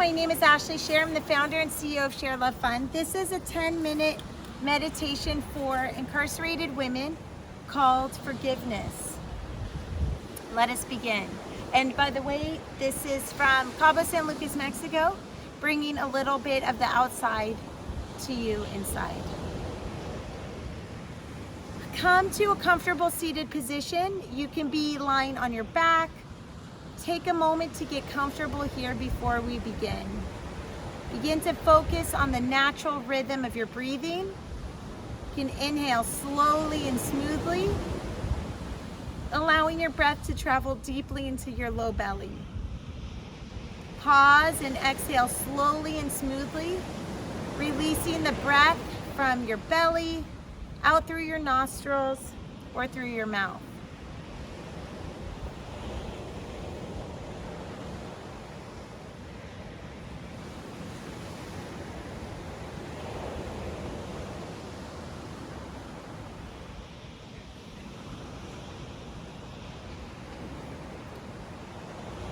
my name is Ashley Scher. I'm the founder and CEO of ShareLove.Fund. This is a 10-minute meditation for incarcerated women called Forgiveness. Let us begin. And by the way, this is from Cabo San Lucas, Mexico, bringing a little bit of the outside to you inside. Come to a comfortable seated position. You can be lying on your back. Take a moment to get comfortable here before we begin. Begin to focus on the natural rhythm of your breathing. You can inhale slowly and smoothly, allowing your breath to travel deeply into your low belly. Pause and exhale slowly and smoothly, releasing the breath from your belly, out through your nostrils, or through your mouth.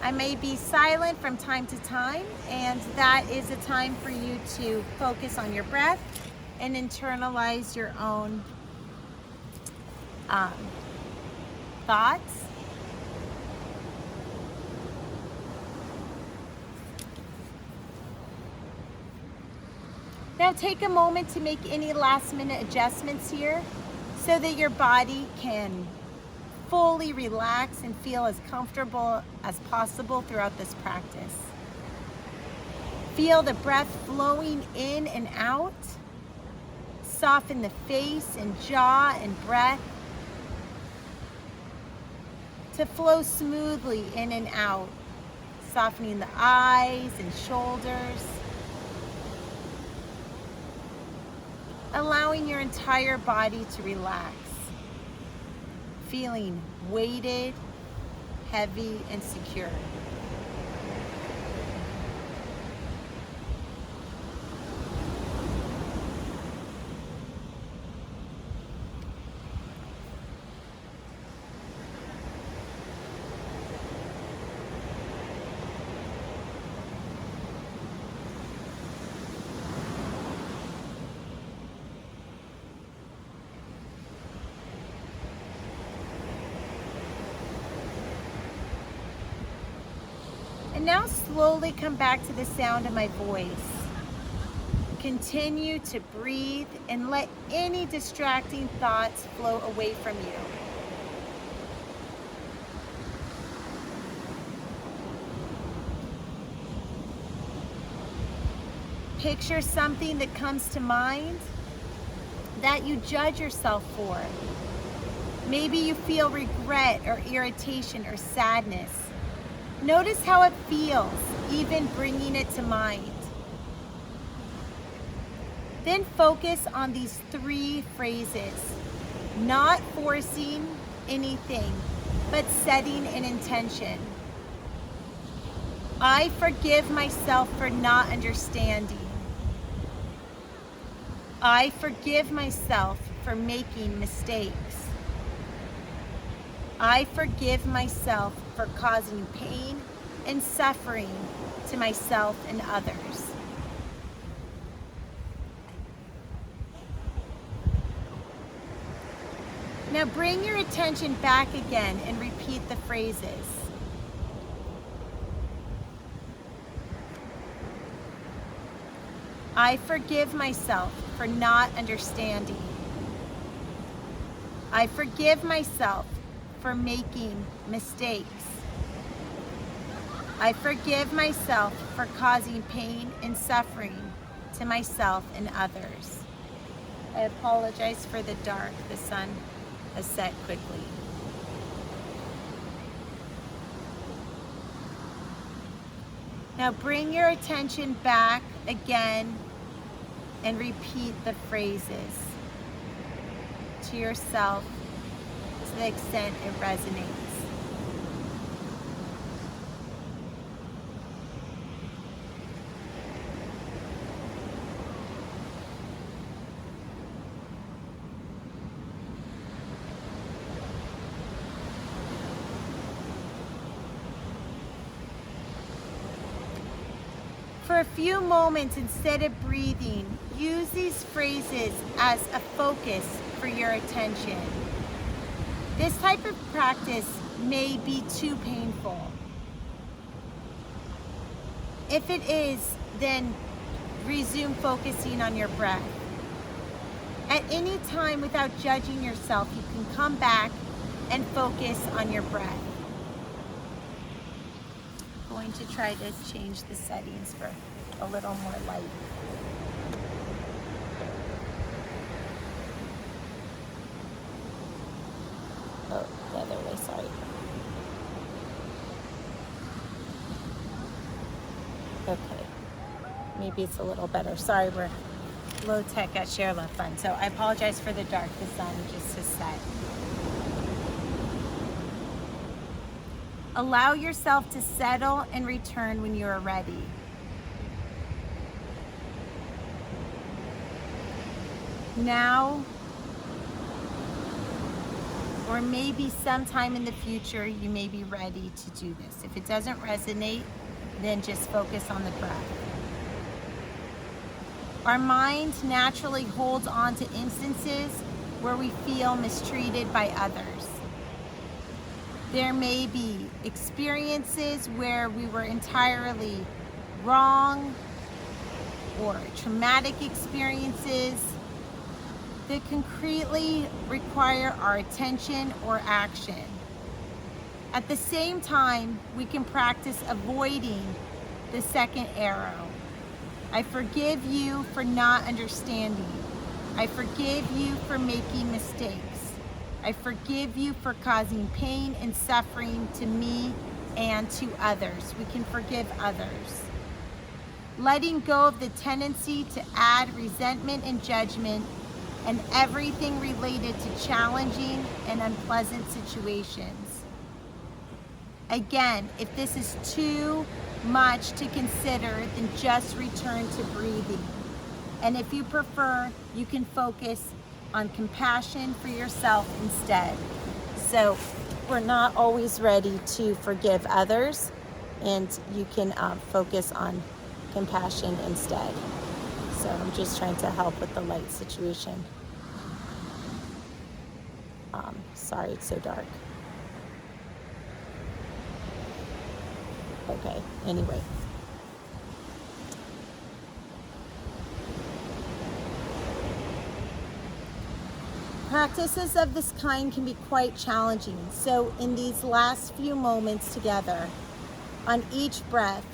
I may be silent from time to time, and that is a time for you to focus on your breath and internalize your own thoughts. Now take a moment to make any last-minute adjustments here so that your body can fully relax and feel as comfortable as possible throughout this practice. Feel the breath flowing in and out. Soften the face and jaw and breath to flow smoothly in and out, softening the eyes and shoulders, allowing your entire body to relax. Feeling weighted, heavy, and secure. And now slowly come back to the sound of my voice. Continue to breathe and let any distracting thoughts flow away from you. Picture something that comes to mind that you judge yourself for. Maybe you feel regret or irritation or sadness. Notice how it feels, even bringing it to mind. Then focus on these 3 phrases, not forcing anything, but setting an intention. I forgive myself for not understanding. I forgive myself for making mistakes. I forgive myself for causing pain and suffering to myself and others. Now bring your attention back again and repeat the phrases. I forgive myself for not understanding. I forgive myself for making mistakes. I forgive myself for causing pain and suffering to myself and others. I apologize for the dark. The sun has set quickly. Now bring your attention back again and repeat the phrases to yourself to the extent it resonates. For a few moments, instead of breathing, use these phrases as a focus for your attention. This type of practice may be too painful. If it is, then resume focusing on your breath. At any time, without judging yourself, you can come back and focus on your breath. I'm going to try to change the settings for a little more light. Oh, the other way, sorry. Okay, maybe it's a little better. Sorry, we're low tech at ShareLove.Fund, so I apologize for the dark. The sun just has set. Allow yourself to settle and return when you are ready. Now, or maybe sometime in the future, you may be ready to do this. If it doesn't resonate, then just focus on the breath. Our mind naturally holds on to instances where we feel mistreated by others. There may be experiences where we were entirely wrong, or traumatic experiences that concretely require our attention or action. At the same time, we can practice avoiding the second arrow. I forgive you for not understanding. I forgive you for making mistakes. I forgive you for causing pain and suffering to me and to others. We can forgive others. Letting go of the tendency to add resentment and judgment and everything related to challenging and unpleasant situations. Again, if this is too much to consider, then just return to breathing. And if you prefer, you can focus on compassion for yourself instead. So we're not always ready to forgive others, and you can focus on compassion instead. So I'm just trying to help with the light situation. Sorry, it's so dark. Okay, anyway. Practices of this kind can be quite challenging. So in these last few moments together, on each breath,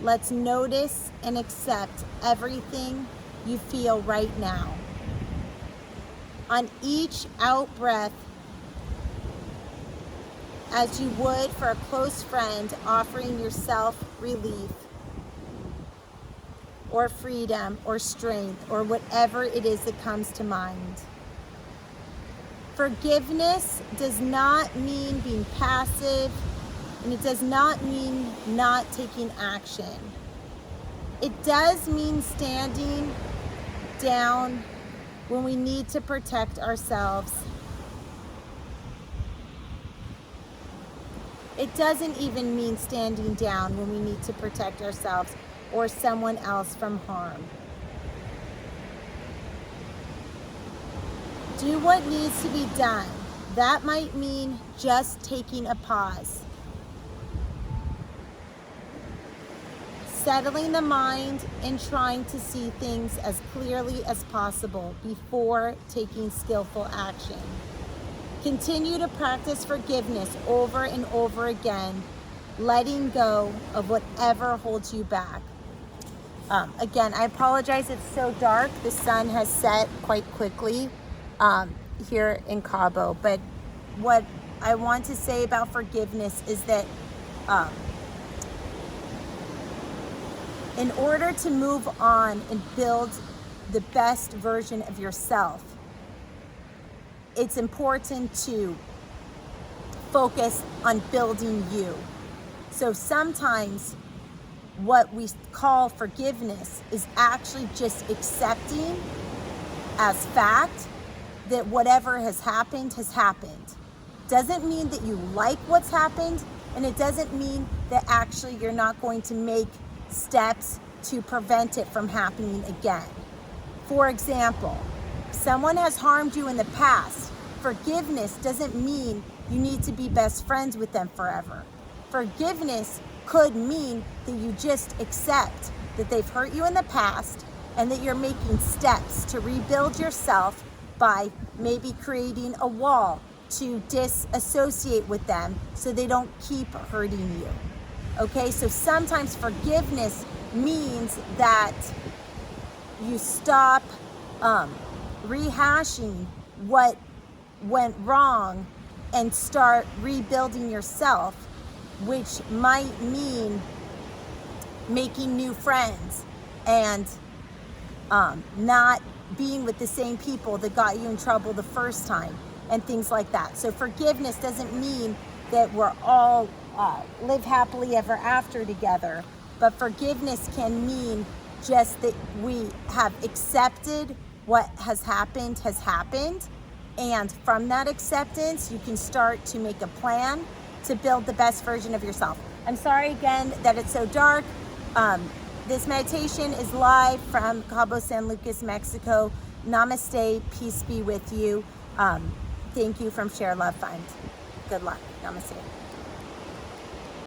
let's notice and accept everything you feel right now. On each out breath, as you would for a close friend, offering yourself relief or freedom or strength or whatever it is that comes to mind. Forgiveness does not mean being passive, and it does not mean not taking action. It does mean standing down when we need to protect ourselves. It doesn't even mean standing down when we need to protect ourselves or someone else from harm. Do what needs to be done. That might mean just taking a pause. Settling the mind and trying to see things as clearly as possible before taking skillful action. Continue to practice forgiveness over and over again, letting go of whatever holds you back. Again, I apologize, it's so dark. The sun has set quite quickly here in Cabo. But what I want to say about forgiveness is that in order to move on and build the best version of yourself, it's important to focus on building you. So sometimes what we call forgiveness is actually just accepting as fact that whatever has happened has happened. Doesn't mean that you like what's happened, and it doesn't mean that actually you're not going to make steps to prevent it from happening again. For example, someone has harmed you in the past. Forgiveness doesn't mean you need to be best friends with them forever. Forgiveness could mean that you just accept that they've hurt you in the past and that you're making steps to rebuild yourself by maybe creating a wall to disassociate with them so they don't keep hurting you. Okay, so sometimes forgiveness means that you stop rehashing what went wrong and start rebuilding yourself, which might mean making new friends and not being with the same people that got you in trouble the first time and things like that. So forgiveness doesn't mean that we're all live happily ever after together, but forgiveness can mean just that we have accepted what has happened, and from that acceptance, you can start to make a plan to build the best version of yourself. I'm sorry again that it's so dark. This meditation is live from Cabo San Lucas, Mexico. Namaste, peace be with you. Thank you from ShareLove.Fund. Good luck. Namaste.